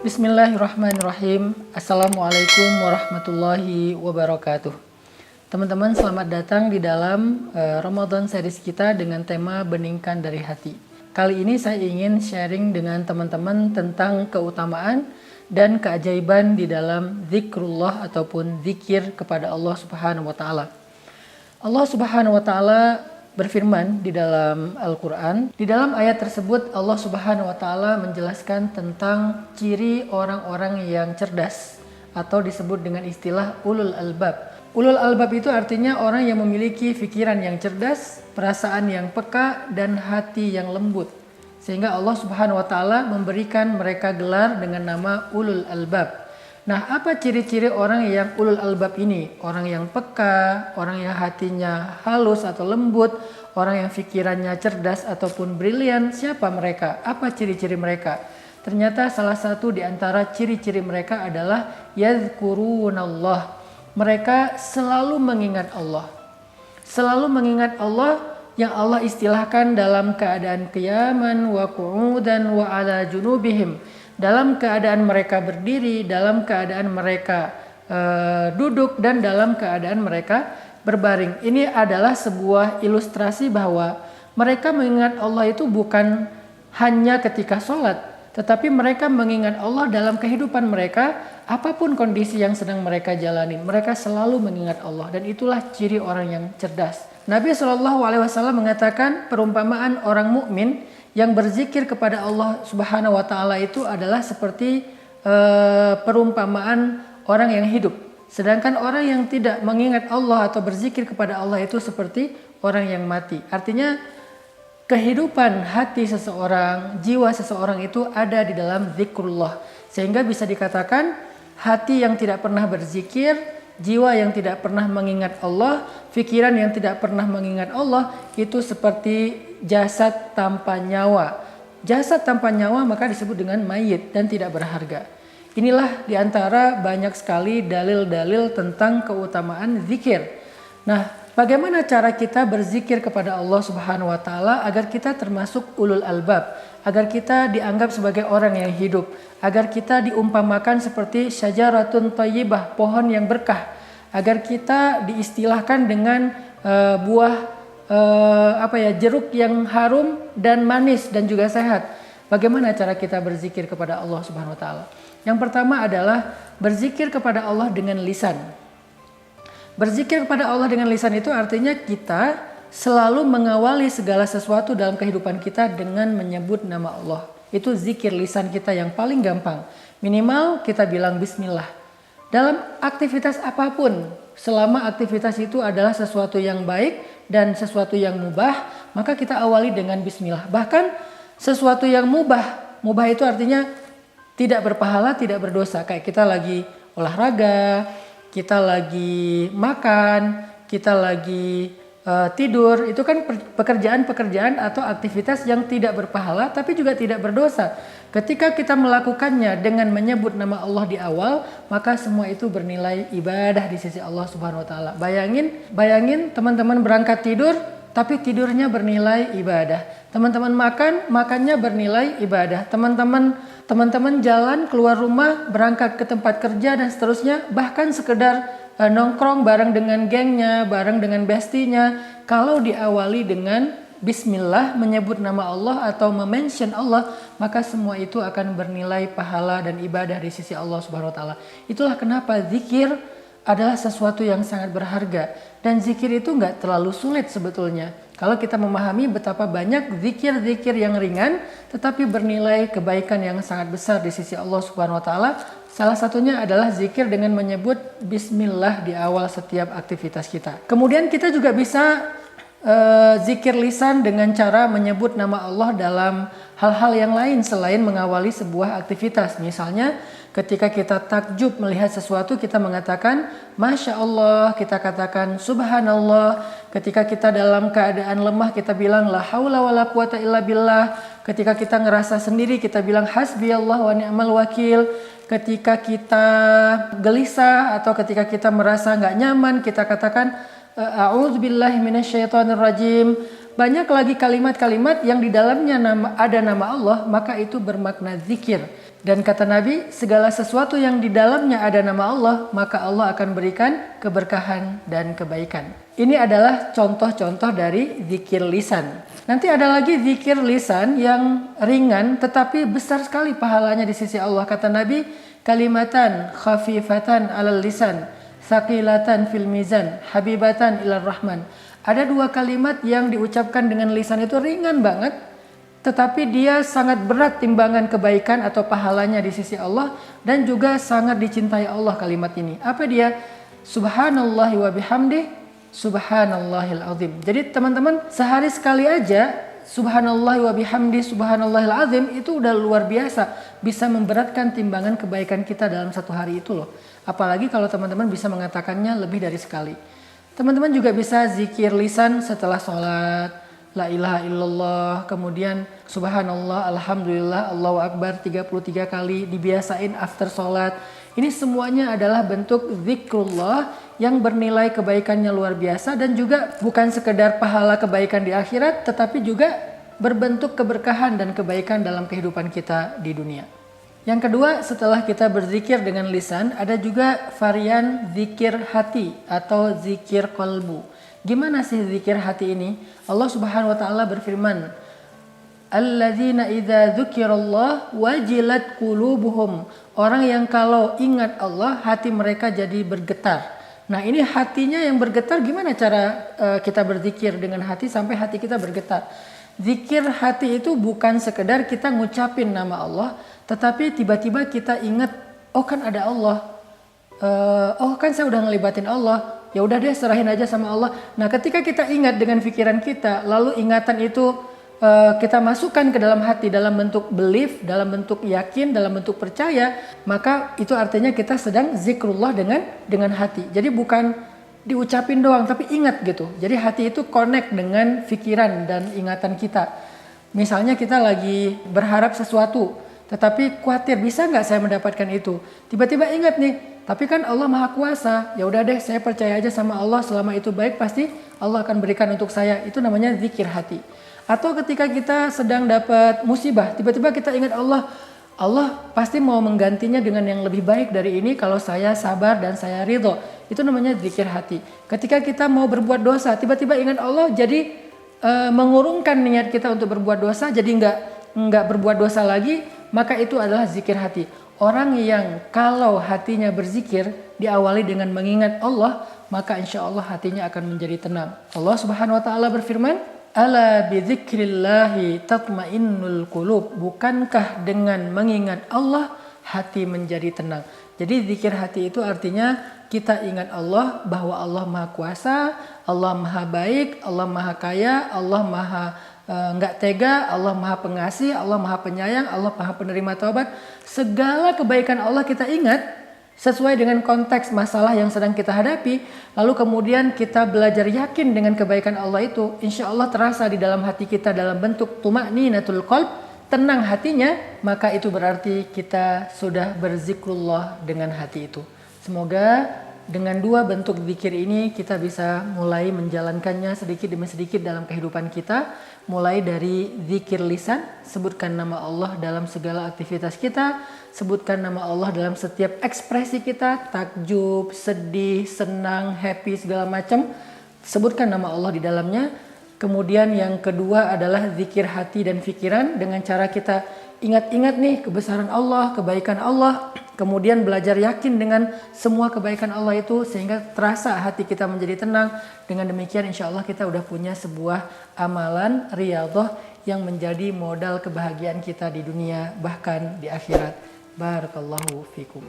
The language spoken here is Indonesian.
Bismillahirrahmanirrahim. Assalamualaikum warahmatullahi wabarakatuh. Teman-teman, selamat datang di dalam Ramadan series kita dengan tema Beningkan dari Hati. Kali ini saya ingin sharing dengan teman-teman tentang keutamaan dan keajaiban di dalam zikrullah ataupun zikir kepada Allah Subhanahu wa taala. Allah Subhanahu wa taala berfirman di dalam Al-Quran. Di dalam ayat tersebut Allah Subhanahu wa taala menjelaskan tentang ciri orang-orang yang cerdas atau disebut dengan istilah ulul albab. Ulul albab itu artinya orang yang memiliki pikiran yang cerdas, perasaan yang peka, dan hati yang lembut. Sehingga Allah Subhanahu wa taala memberikan mereka gelar dengan nama ulul albab. Nah, apa ciri-ciri orang yang ulul albab ini? Orang yang peka, orang yang hatinya halus atau lembut, orang yang pikirannya cerdas ataupun brilian. Siapa mereka? Apa ciri-ciri mereka? Ternyata salah satu di antara ciri-ciri mereka adalah yadhkurunallah. Mereka selalu mengingat Allah. Selalu mengingat Allah yang Allah istilahkan dalam keadaan qiyaman wa qu'udan wa ala junubihim. Dalam keadaan mereka berdiri, dalam keadaan mereka duduk, dan dalam keadaan mereka berbaring. Ini adalah sebuah ilustrasi bahwa mereka mengingat Allah itu bukan hanya ketika sholat, tetapi mereka mengingat Allah dalam kehidupan mereka, apapun kondisi yang sedang mereka jalani. Mereka selalu mengingat Allah, dan itulah ciri orang yang cerdas. Nabi SAW mengatakan perumpamaan orang mukmin yang berzikir kepada Allah Subhanahu wa taala itu adalah seperti perumpamaan orang yang hidup. Sedangkan orang yang tidak mengingat Allah atau berzikir kepada Allah itu seperti orang yang mati. Artinya kehidupan hati seseorang, jiwa seseorang itu ada di dalam zikrullah. Sehingga bisa dikatakan hati yang tidak pernah berzikir, jiwa yang tidak pernah mengingat Allah, pikiran yang tidak pernah mengingat Allah, itu seperti jasad tanpa nyawa. Jasad tanpa nyawa maka disebut dengan mayit dan tidak berharga. Inilah diantara banyak sekali dalil-dalil tentang keutamaan zikir. Nah, bagaimana cara kita berzikir kepada Allah Subhanahu wa taala agar kita termasuk ulul albab, agar kita dianggap sebagai orang yang hidup, agar kita diumpamakan seperti syajaratun thayyibah, pohon yang berkah, agar kita diistilahkan dengan buah jeruk yang harum dan manis dan juga sehat. Bagaimana cara kita berzikir kepada Allah Subhanahu wa taala? Yang pertama adalah berzikir kepada Allah dengan lisan. Berzikir kepada Allah dengan lisan itu artinya kita selalu mengawali segala sesuatu dalam kehidupan kita dengan menyebut nama Allah. Itu zikir lisan kita yang paling gampang. Minimal kita bilang bismillah. Dalam aktivitas apapun, selama aktivitas itu adalah sesuatu yang baik dan sesuatu yang mubah, maka kita awali dengan bismillah. Bahkan sesuatu yang mubah itu artinya tidak berpahala, tidak berdosa. Kayak kita lagi olahraga, kita lagi makan, kita lagi tidur, itu kan pekerjaan-pekerjaan atau aktivitas yang tidak berpahala tapi juga tidak berdosa. Ketika kita melakukannya dengan menyebut nama Allah di awal, maka semua itu bernilai ibadah di sisi Allah Subhanahu wa taala. Bayangin teman-teman berangkat tidur tapi tidurnya bernilai ibadah. Teman-teman makannya bernilai ibadah. Teman-teman jalan keluar rumah, berangkat ke tempat kerja dan seterusnya, bahkan sekedar nongkrong bareng dengan gengnya, bareng dengan bestinya, kalau diawali dengan bismillah, menyebut nama Allah atau mention Allah, maka semua itu akan bernilai pahala dan ibadah di sisi Allah Subhanahu wa taala. Itulah kenapa zikir adalah sesuatu yang sangat berharga, dan zikir itu enggak terlalu sulit sebetulnya. Kalau kita memahami betapa banyak zikir-zikir yang ringan tetapi bernilai kebaikan yang sangat besar di sisi Allah Subhanahu wa taala. Salah satunya adalah zikir dengan menyebut bismillah di awal setiap aktivitas kita. Kemudian kita juga bisa zikir lisan dengan cara menyebut nama Allah dalam hal-hal yang lain selain mengawali sebuah aktivitas. Misalnya ketika kita takjub melihat sesuatu, kita mengatakan Masya Allah, kita katakan Subhanallah. Ketika kita dalam keadaan lemah, kita bilang La haula wa la quwata illa billah. Ketika kita ngerasa sendiri, kita bilang Hasbiyallah wa ni'mal wakil. Ketika kita gelisah atau ketika kita merasa nggak nyaman, kita katakan A'udzubillahi minasyaitonirrajim. Banyak lagi kalimat-kalimat yang di dalamnya ada nama Allah, maka itu bermakna zikir. Dan kata Nabi, segala sesuatu yang di dalamnya ada nama Allah, maka Allah akan berikan keberkahan dan kebaikan. Ini adalah contoh-contoh dari zikir lisan. Nanti ada lagi zikir lisan yang ringan tetapi besar sekali pahalanya di sisi Allah. Kata Nabi, kalimatan khafifatan alal lisan, saqilatan fil mizan, habibatan ilar rahman. Ada dua kalimat yang diucapkan dengan lisan itu ringan banget, tetapi dia sangat berat timbangan kebaikan atau pahalanya di sisi Allah dan juga sangat dicintai Allah kalimat ini. Apa dia? Subhanallahi wa bihamdi, subhanallahil azim. Jadi teman-teman, sehari sekali aja subhanallahi wa bihamdi, subhanallahil azim itu udah luar biasa, bisa memberatkan timbangan kebaikan kita dalam satu hari itu loh. Apalagi kalau teman-teman bisa mengatakannya lebih dari sekali. Teman-teman juga bisa zikir lisan setelah sholat. La ilaha illallah, kemudian subhanallah, alhamdulillah, Allahu akbar 33 kali, dibiasain after sholat. Ini semuanya adalah bentuk zikrullah yang bernilai kebaikannya luar biasa dan juga bukan sekedar pahala kebaikan di akhirat, tetapi juga berbentuk keberkahan dan kebaikan dalam kehidupan kita di dunia. Yang kedua, setelah kita berzikir dengan lisan, ada juga varian zikir hati atau zikir qalbu. Gimana sih zikir hati ini? Allah Subhanahu wa taala berfirman, alladzina idza dzukirallah wajilat qulubuhum. Orang yang kalau ingat Allah, hati mereka jadi bergetar. Nah, ini hatinya yang bergetar, gimana cara kita berzikir dengan hati sampai hati kita bergetar? Zikir hati itu bukan sekedar kita ngucapin nama Allah, tetapi tiba-tiba kita ingat, oh kan ada Allah. Oh kan saya udah ngelibatin Allah. Ya udah deh, serahin aja sama Allah. Nah, ketika kita ingat dengan pikiran kita, lalu ingatan itu kita masukkan ke dalam hati dalam bentuk belief, dalam bentuk yakin, dalam bentuk percaya, maka itu artinya kita sedang zikrullah dengan hati. Jadi bukan diucapin doang, tapi ingat gitu. Jadi hati itu connect dengan pikiran dan ingatan kita. Misalnya kita lagi berharap sesuatu, tetapi khawatir bisa nggak saya mendapatkan itu. Tiba-tiba ingat nih, tapi kan Allah Maha Kuasa. Ya udah deh, saya percaya aja sama Allah, selama itu baik pasti Allah akan berikan untuk saya. Itu namanya zikir hati. Atau ketika kita sedang dapat musibah, tiba-tiba kita ingat Allah, Allah pasti mau menggantinya dengan yang lebih baik dari ini kalau saya sabar dan saya ridho. Itu namanya zikir hati. Ketika kita mau berbuat dosa, tiba-tiba ingat Allah, jadi mengurungkan niat kita untuk berbuat dosa, jadi nggak berbuat dosa lagi, maka itu adalah zikir hati. Orang yang kalau hatinya berzikir diawali dengan mengingat Allah, maka insya Allah hatinya akan menjadi tenang. Allah Subhanahu wa taala berfirman, ala bidzikrillahi tatmainnul qulub. Bukankah dengan mengingat Allah hati menjadi tenang? Jadi zikir hati itu artinya kita ingat Allah, bahwa Allah Maha Kuasa, Allah Maha Baik, Allah Maha Kaya, Allah Maha nggak tega, Allah Maha Pengasih, Allah Maha Penyayang, Allah Maha Penerima Taubat. Segala kebaikan Allah kita ingat sesuai dengan konteks masalah yang sedang kita hadapi. Lalu kemudian kita belajar yakin dengan kebaikan Allah itu, insya Allah terasa di dalam hati kita dalam bentuk tuma'ninatul qalb, tenang hatinya, maka itu berarti kita sudah berzikrullah dengan hati itu. Semoga dengan dua bentuk zikir ini kita bisa mulai menjalankannya sedikit demi sedikit dalam kehidupan kita. Mulai dari zikir lisan, sebutkan nama Allah dalam segala aktivitas kita, sebutkan nama Allah dalam setiap ekspresi kita, takjub, sedih, senang, happy, segala macam. Sebutkan nama Allah di dalamnya. Kemudian yang kedua adalah zikir hati dan pikiran dengan cara kita ingat-ingat nih kebesaran Allah, kebaikan Allah. Kemudian belajar yakin dengan semua kebaikan Allah itu sehingga terasa hati kita menjadi tenang. Dengan demikian insya Allah kita udah punya sebuah amalan riyadhah yang menjadi modal kebahagiaan kita di dunia bahkan di akhirat. Barakallahu fikum.